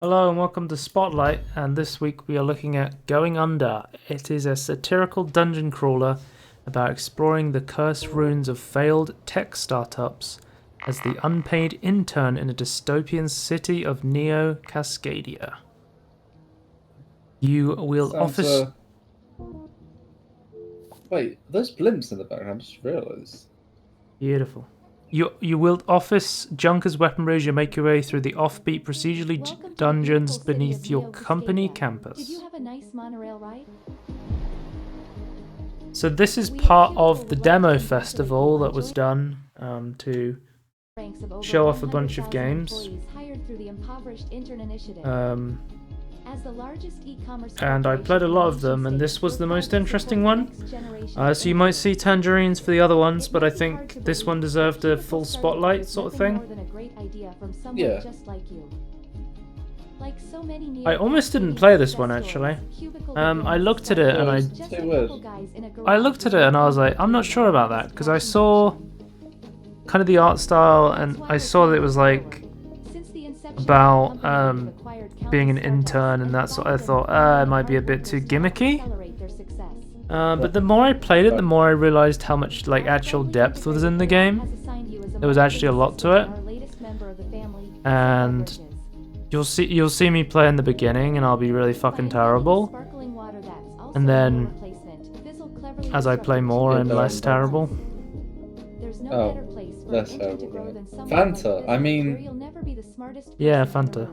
Hello and welcome to Spotlight, and this week we are looking at Going Under. It is a satirical dungeon crawler about exploring the cursed ruins of failed tech startups as the unpaid intern in a dystopian city of Neo Cascadia. You will Sounds, office... Wait, are those blimps in the background? I just realised. Beautiful. You wield office junkers weaponry as you make your way through the offbeat procedurally dungeons beneath your company campus. Did you have a nice monorail ride? So this is part of the demo festival that was done to show off a bunch of games. And I played a lot of them, and this was the most interesting one. So you might see tangerines for the other ones, but I think this one deserved a full spotlight sort of thing. Yeah. I almost didn't play this one actually. I looked at it and I looked at it and I was like, I'm not sure about that, because I saw kind of the art style and I saw that it was like about being an intern and that's what I thought it might be a bit too gimmicky. But the more I played it, the more I realized how much like actual depth was in the game. There was actually a lot to it, and you'll see me play in the beginning and I'll be really fucking terrible, and then as I play more I'm less terrible. Oh, less terrible. Right? Fanta, I mean... Yeah, Fanta.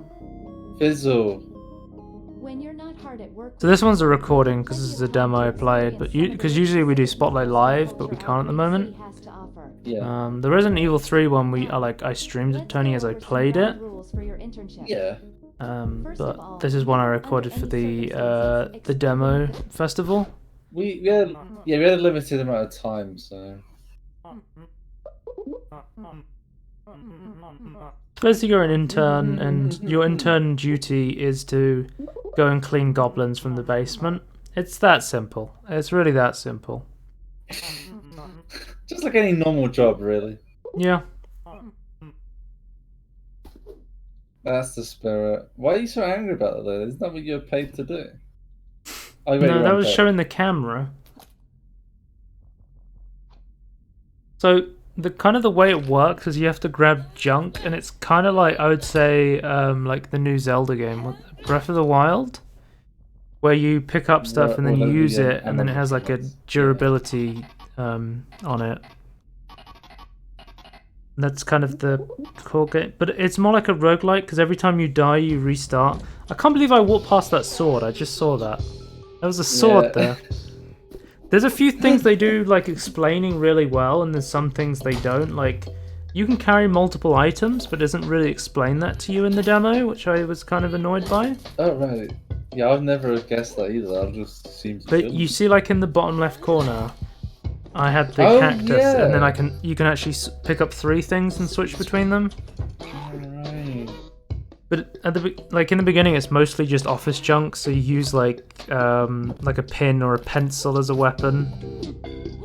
Fizzle. So this one's a recording because this is a demo I played, but because usually we do Spotlight live, but we can't at the moment. Yeah. The Resident Evil 3 one I streamed it, Tony, as I played it. Yeah. But this is one I recorded for the demo festival. We had a limited amount of time, so... Basically, you're an intern, and your intern duty is to go and clean goblins from the basement. It's that simple. It's really that simple. Just like any normal job, really. Yeah. That's the spirit. Why are you so angry about it, though? Isn't that what you're paid to do? Oh, wait, No, that was showing the camera. So the way it works is you have to grab junk, and it's kind of like, I would say, like the new Zelda game, Breath of the Wild, where you pick up stuff and then you use it, and then it has like a durability on it. And that's kind of the core game, but it's more like a roguelike because every time you die, you restart. I can't believe I walked past that sword. I just saw that. There was a sword there. There's a few things they do like explaining really well, and there's some things they don't. Like, you can carry multiple items, but it doesn't really explain that to you in the demo, which I was kind of annoyed by. Oh, right. Yeah, I've never guessed that either. I've just assumed. But you see, like in the bottom left corner, I had the cactus, and then you can actually pick up 3 things and switch between them. Right. But in the beginning, it's mostly just office junk. So you use like a pin or a pencil as a weapon,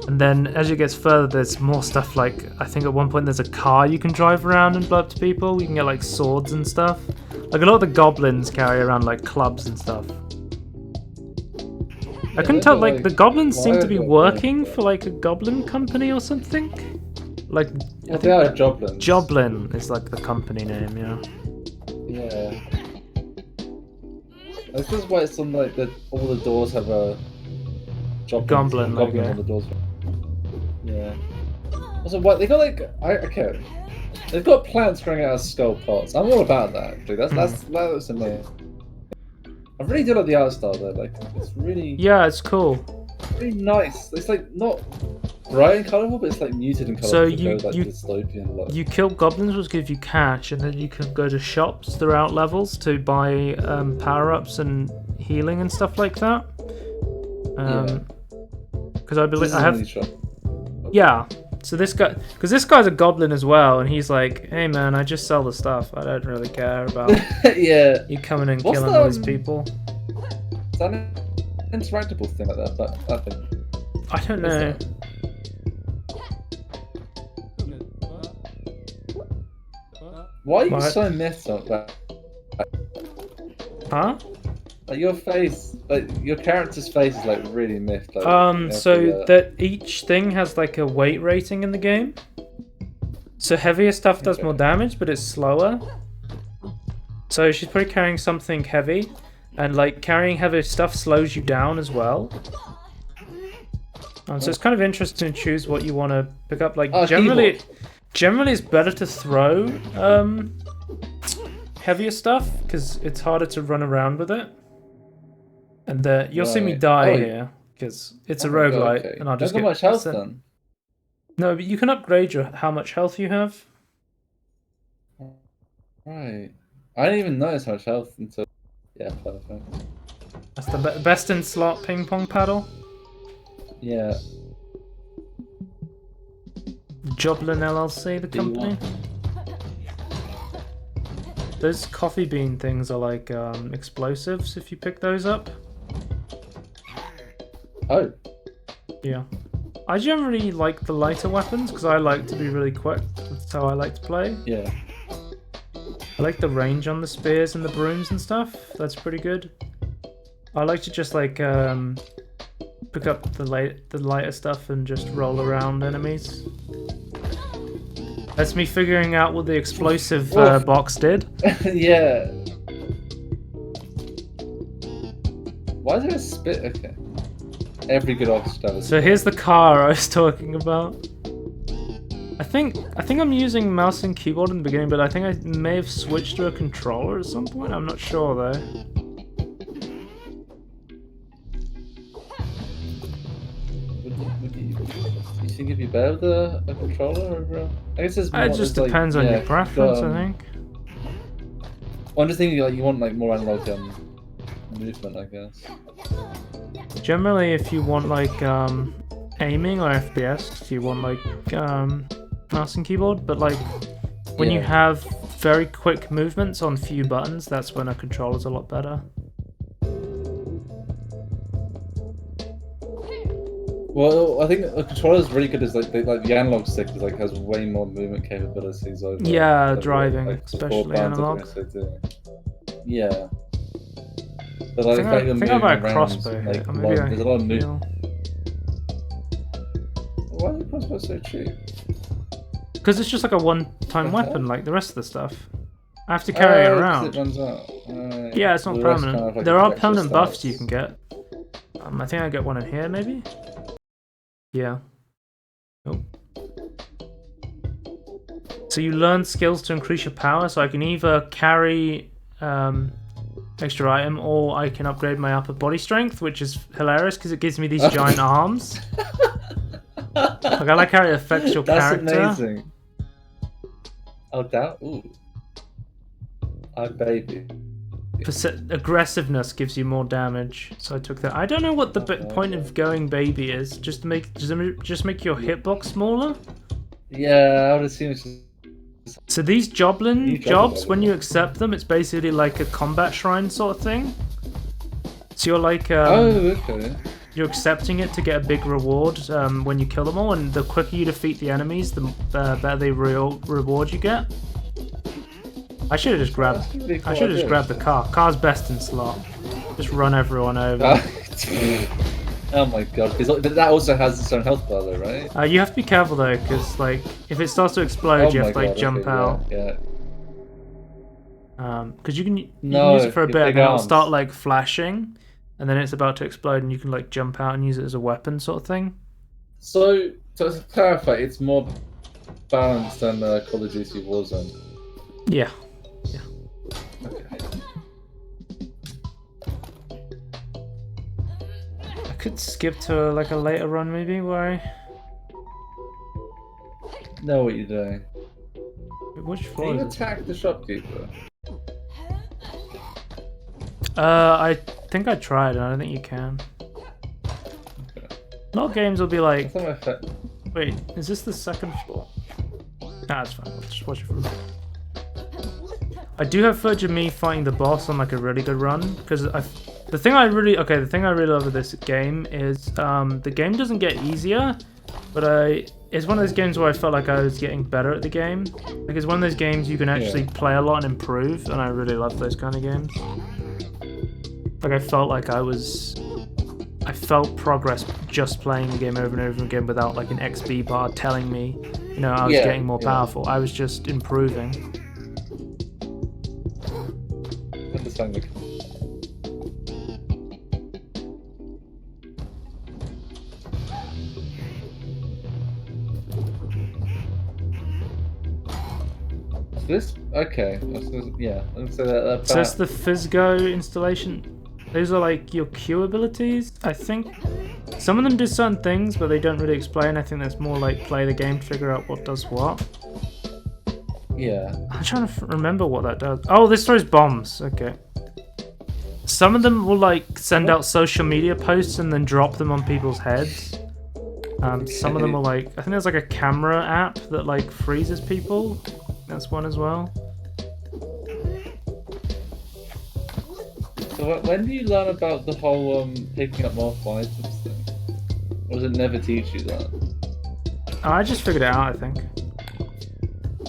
and then as it gets further, there's more stuff. Like, I think at one point there's a car you can drive around and blow up to people. You can get like swords and stuff. Like, a lot of the goblins carry around like clubs and stuff. I couldn't tell. Like, the goblins seem to be working for like a goblin company or something. Like, Well, they are Joblins. Joblin is like the company name, yeah. Yeah. This is why it's on like all the doors have a Goblin on the doors. Yeah. Also, what they got okay. They've got plants growing out of skull pots. I'm all about that actually. That looks amazing. I really do like the art style though. Like, it's really It's cool. really nice. It's like not bright and colourful, but it's like muted and colourful. So dystopian look. you kill goblins, which gives you cash, and then you can go to shops throughout levels to buy power-ups and healing and stuff like that. Because I believe I have. Yeah. So this guy's a goblin as well, and he's like, "Hey man, I just sell the stuff. I don't really care about you coming and killing all these people." Is that an interactable thing like that? That thing. I don't know. Why are you so messed up? Huh? Like your face, like your character's face is like really miffed. Like, So that each thing has like a weight rating in the game. So heavier stuff does more damage, but it's slower. So she's probably carrying something heavy, and like carrying heavy stuff slows you down as well. So it's kind of interesting to choose what you want to pick up. Like generally it's better to throw heavier stuff because it's harder to run around with it. And you'll see me die here because it's a roguelite, and I'll just get much health then. No, but you can upgrade how much health you have. Right. I didn't even notice how much health until... Yeah, perfect. That's the best in slot ping pong paddle. Yeah. Joblin LLC, the company. Those coffee bean things are like explosives if you pick those up. Oh. Yeah. I generally like the lighter weapons because I like to be really quick. That's how I like to play. Yeah. I like the range on the spears and the brooms and stuff. That's pretty good. I like to just like pick up the lighter stuff and just roll around enemies. That's me figuring out what the explosive box did. Yeah. Why is there a spit? Okay. Every good officer does. So here's the car I was talking about. I think I'm using mouse and keyboard in the beginning, but I think I may have switched to a controller at some point. I'm not sure though. You think it'd be better with a controller over? I guess it's more, it just depends on your preference, I think. Well, I'm just thinking like you want like more analog movement, I guess. Generally, if you want like aiming or FPS, you want like mouse and keyboard. But like when you have very quick movements on few buttons, that's when a controller's a lot better. Well, I think a controller is really good. Is like the analog stick is like has way more movement capabilities over. Driving, especially analog. Yeah. But like, I think I buy a crossbow here. Like, there's a lot of movement. Why is the crossbow so cheap? Because it's just like a one-time weapon, like the rest of the stuff. I have to carry it around. It runs out. Yeah, it's not permanent. Kind of like there are permanent buffs you can get. I think I get one in here, maybe? Yeah. Oh. So you learn skills to increase your power, so I can either carry extra item, or I can upgrade my upper body strength, which is hilarious because it gives me these giant arms. Like I like how it affects your character. That's amazing. Oh, that. Ooh. Oh, baby. Aggressiveness gives you more damage, so I took that. I don't know what the point of going baby is. Just make your hitbox smaller. Yeah, I would assume it's just... So these Joblin jobs, when you accept them, it's basically like a combat shrine sort of thing. So you're like, okay. You're accepting it to get a big reward when you kill them all, and the quicker you defeat the enemies, the better the reward you get. I should have just grabbed. I should have just grabbed the car. Car's best in slot. Just run everyone over. Oh my god! But that also has its own health bar, though, right? You have to be careful though, because like if it starts to explode, you have to like jump out. Yeah. Because you can use it for a bit, and then it'll start like flashing, and then it's about to explode, and you can like jump out and use it as a weapon, sort of thing. So to clarify, it's more balanced than Call of Duty Warzone. Yeah. Okay. I could skip to like a later run maybe where I know what you're doing. Which floor? Can you attack the shopkeeper? I think I tried and I don't think you can. Okay. A lot of games will be like, wait, is this the second floor? Nah, it's fine. I'll just watch it from. I do have footage of me fighting the boss on like a really good run because the thing I really love with this game is the game doesn't get easier, but it's one of those games where I felt like I was getting better at the game. Like it's one of those games you can actually play a lot and improve, and I really love those kind of games. Like I felt like I felt progress just playing the game over and over again without like an XP bar telling me, you know, I was getting more powerful. I was just improving. Understand the... This okay? Yeah, so that. So that's the Physgo installation. Those are like your Q abilities, I think. Some of them do certain things, but they don't really explain. I think that's more like play the game to figure out what does what. Yeah. I'm trying to remember what that does. Oh, this throws bombs. Okay. Some of them will like send out social media posts and then drop them on people's heads. Some of them will like, I think there's like a camera app that like freezes people. That's one as well. So when do you learn about the whole picking up multiple items thing? Or does it never teach you that? Oh, I just figured it out, I think.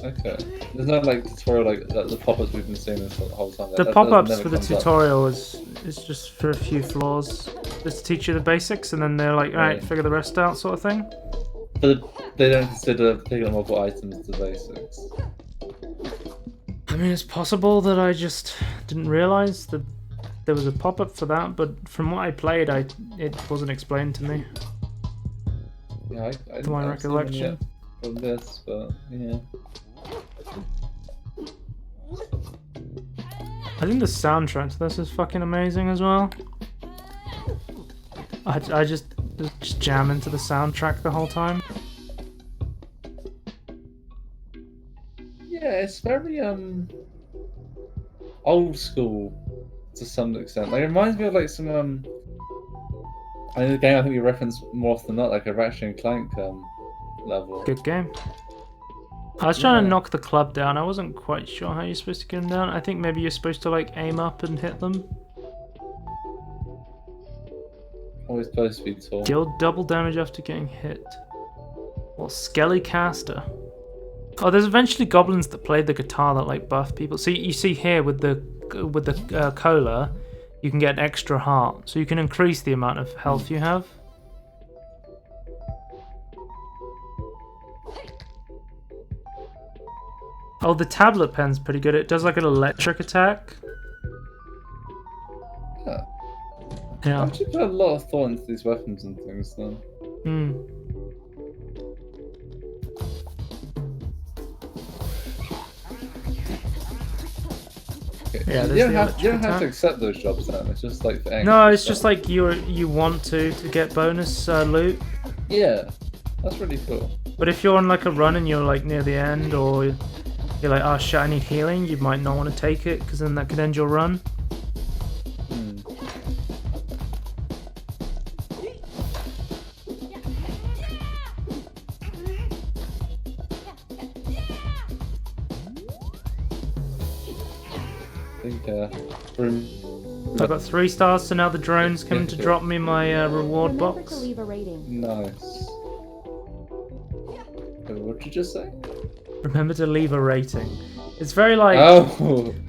Okay. There's no like tutorial like the pop-ups we've been seeing this whole time. The pop-ups for the tutorial is just for a few floors, just to teach you the basics, and then they're like, alright, figure the rest out, sort of thing. But they don't consider picking up multiple items the basics. I mean, it's possible that I just didn't realize that there was a pop-up for that, but from what I played, it wasn't explained to me. Yeah, I to my recollection. From this, but yeah. I think the soundtrack to this is fucking amazing as well. I just jam into the soundtrack the whole time. Yeah, it's very old school to some extent. Like it reminds me of like some I mean the game I think we reference more often than not, like a Ratchet and Clank level. Good game. I was trying to knock the club down. I wasn't quite sure how you're supposed to get them down. I think maybe you're supposed to like aim up and hit them. Always supposed to be tall. Deal double damage after getting hit. Or Skelly Caster. Oh, there's eventually goblins that play the guitar that like buff people. So you see here with the cola, you can get an extra heart, so you can increase the amount of health you have. Oh, the tablet pen's pretty good. It does like an electric attack. Yeah. I actually put a lot of thought into these weapons and things then. Okay. Yeah, you don't have to accept those jobs then. It's just like for no, it's just like you want to get bonus loot. Yeah, that's really cool. But if you're on like a run and you're like near the end, or you're like, oh shit, I need healing, you might not want to take it because then that could end your run. I got 3 stars, so now the drone's coming to drop me my reward box. To leave a rating. Nice. What did you just say? Remember to leave a rating. It's very like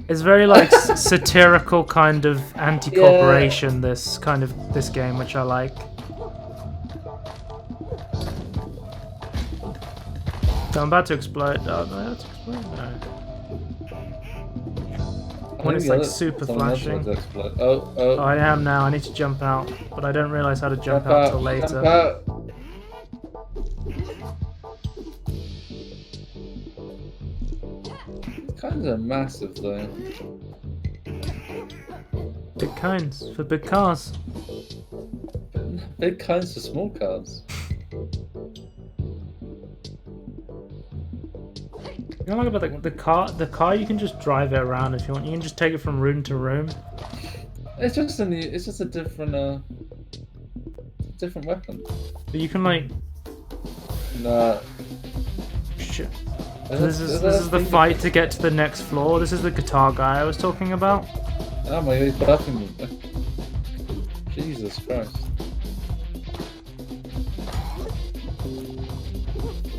it's very like satirical kind of anti-corporation. Yeah. This game, which I like. So I'm about to explode. Oh no, that's explode. No. When it's like super flashing. Oh, I am now. I need to jump out, but I don't realize how to jump out till later. Jump out. Kinds are massive though. Big kinds for big cars. Big kinds for small cars. You know, like about the car you can just drive it around if you want. You can just take it from room to room. It's just a different weapon. But you can like. Nah. Shit. This is the fight to get to the next floor. This is the guitar guy I was talking about. Oh my god, he's buffing me. Jesus Christ.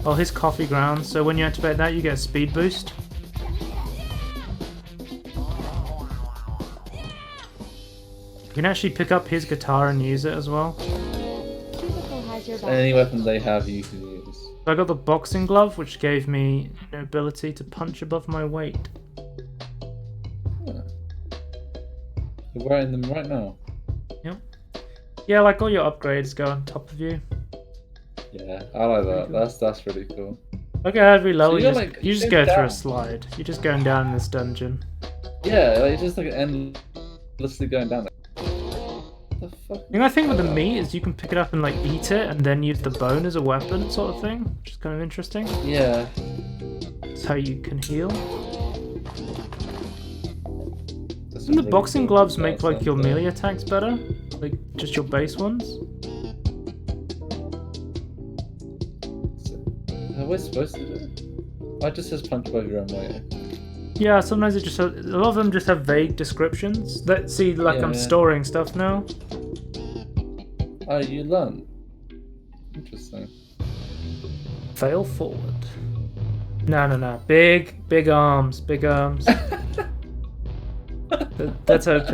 Oh, his coffee grounds. So when you activate that, you get a speed boost. can actually pick up his guitar and use it as well. Cubicle has your back. Any weapon they have, you can use. So I got the boxing glove, which gave me the ability to punch above my weight. Huh. You're wearing them right now. Yep. Yeah, like all your upgrades go on top of you. Yeah, I like that. That's really cool. Look at every level, you're, you just go through a slide. You're just going down in this dungeon. Yeah, like, it's just like endlessly going down. The fuck? The thing with the meat is you can pick it up and like eat it and then use the bone as a weapon sort of thing, which is kind of interesting. Yeah. It's how you can heal. That's Doesn't the really boxing cool. gloves make That's like your something. melee attacks better? Like just your base ones? Are we supposed to do it? Oh, it just says punch above your own weight. Yeah, sometimes it just a lot of them just have vague descriptions. Let's see, like I'm Yeah. storing stuff now. Oh, you learn. Interesting. Fail forward. No. Big arms, big arms. That's OP.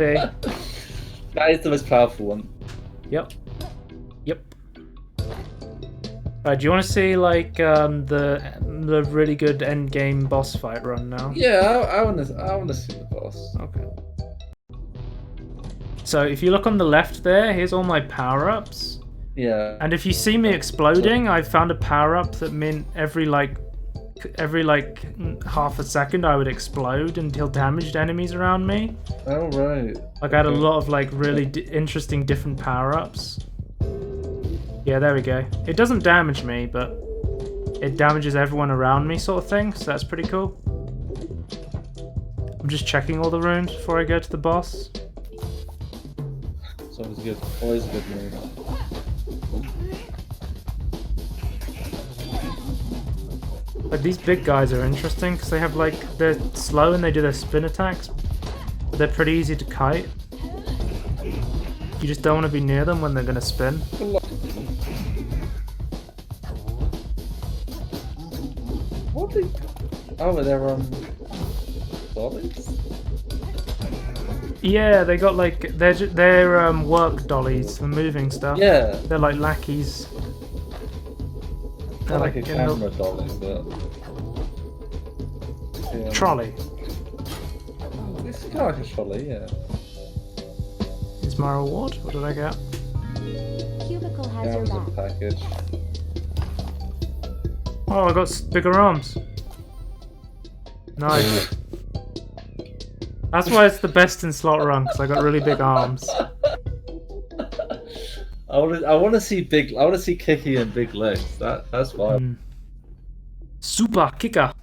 That is the most powerful one. Yep. Alright, do you want to see like the really good end game boss fight run now? Yeah, I want to see the boss. Okay. So if you look on the left there, here's all my power-ups. Yeah. And if you see me exploding, I found a power-up that meant every half a second I would explode and deal damage to enemies around me. Oh right. Like I had a lot of like really interesting different power-ups. Yeah, there we go. It doesn't damage me, but it damages everyone around me sort of thing, so that's pretty cool. I'm just checking all the rooms before I go to the boss. It's always good. Always a good move. Like these big guys are interesting because they have like, they're slow and they do their spin attacks, but they're pretty easy to kite. You just don't want to be near them when they're going to spin. What the? Oh, they're dollies? Yeah, they got like, they're work dollies for moving stuff. Yeah. They're like lackeys. Not like a in the- camera dolly, but yeah. Trolley. It's kind of like a trolley, yeah. Is my reward? What did I get? Cubicle has your Amazon back. package. Oh, I got bigger arms. Nice. That's why it's the best in Slot Run, because I got really big arms. I want to see Kiki and big legs. That's fine. Super kicker.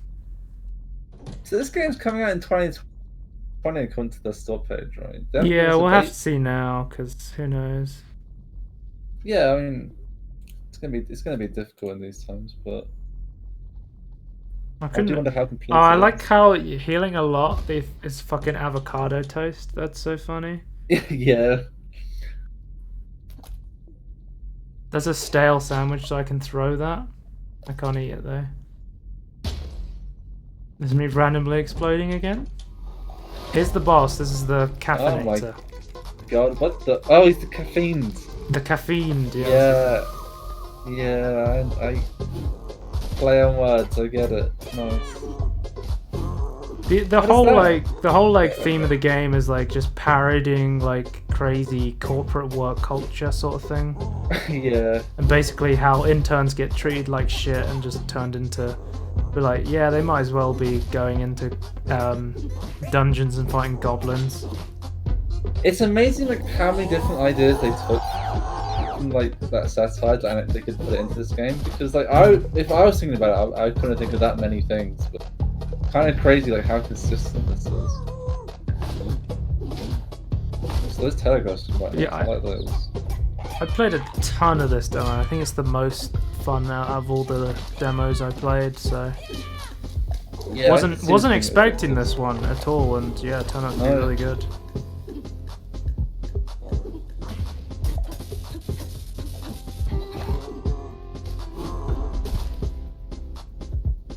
So this game's coming out in 2020 according to the store page, right? Yeah, we'll have to see now, because who knows. Yeah, I mean, it's gonna be difficult in these times, but I I do couldn't. wonder how complete. Oh, I it like is. how you're healing a lot is fucking avocado toast. That's so funny. Yeah. There's a stale sandwich, so I can throw that. I can't eat it though. There's me randomly exploding again. Here's the boss. This is the caffeinator. God, what the? Oh, he's the caffeine. The caffeine. Yeah. Yeah, I play on words. I get it. Nice. The whole theme of the game is like just parodying like crazy corporate work culture sort of thing. Yeah. And basically how interns get treated like shit and just turned into, be like, yeah, they might as well be going into dungeons and fighting goblins. It's amazing like how many different ideas they took from like that satire and they could put it into this game, because like if I was thinking about it, I couldn't think of that many things, but kind of crazy like how consistent this is. So those telegraphs are quite nice. Yeah, I like those. I played a ton of this demo. I think it's the most fun out of all the demos I played, so Yeah, wasn't expecting this one at all, and yeah, it turned out to be No. really good.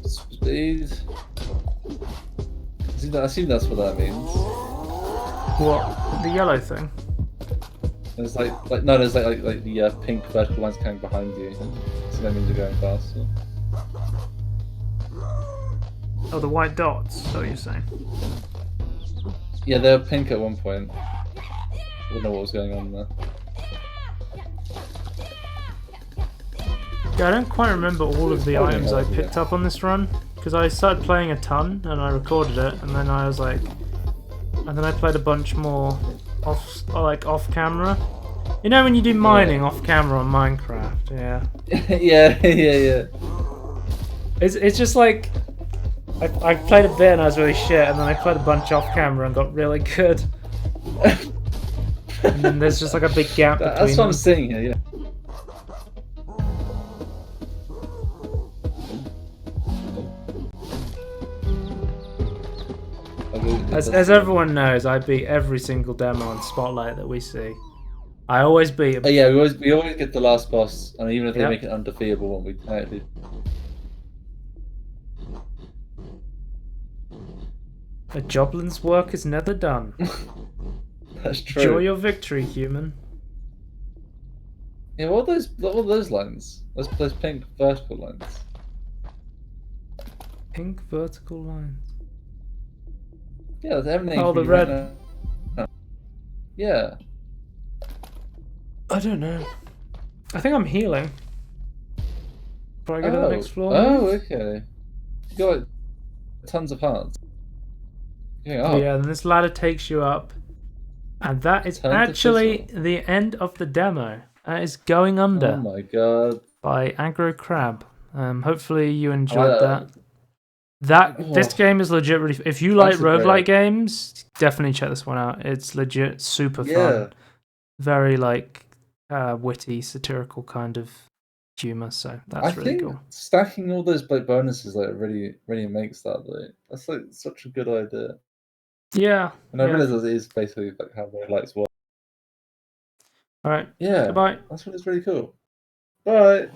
Speed. I assume that's what that means. What? The yellow thing? There's like no, there's like the pink vertical lines coming behind you, so that means you're going faster. Oh, the white dots. So you're saying? Yeah, they were pink at one point. I don't know what was going on there. Yeah, I don't quite remember all of the Probably items not, I picked up on this run because I started playing a ton and I recorded it, and then I was like, and then I played a bunch more off camera. You know when you do mining off camera on Minecraft, yeah. yeah. It's just like I played a bit and I was really shit, and then I played a bunch off camera and got really good. And then there's just like a big gap between That's what I'm them. seeing here. Yeah. As everyone knows, I beat every single demo on Spotlight that we see. I always beat him. Yeah, we always get the last boss, and even if they Yep. make it undefeatable, when we actually. A Joblin's work is never done. That's true. Enjoy your victory, human. Yeah, what are those lines? Those pink vertical lines. Pink vertical lines. Yeah, that's everything. Oh, the right red. now. Yeah. I don't know. I think I'm healing. Before I go to the next floor. Oh, okay. You got like, tons of hearts. Oh, yeah, then this ladder takes you up. And that is actually the end of the demo. That is Going Under. Oh my god. By Aggro Crab. Hopefully you enjoyed that. This game is legit really. If you like roguelike games, definitely check this one out. It's legit super fun. Very like witty, satirical kind of humor. So that's really cool. Stacking all those bonuses really makes that that's like such a good idea. Yeah. And I realize it is basically like how roguelikes work. All right. Yeah. Goodbye. That's really cool. Bye.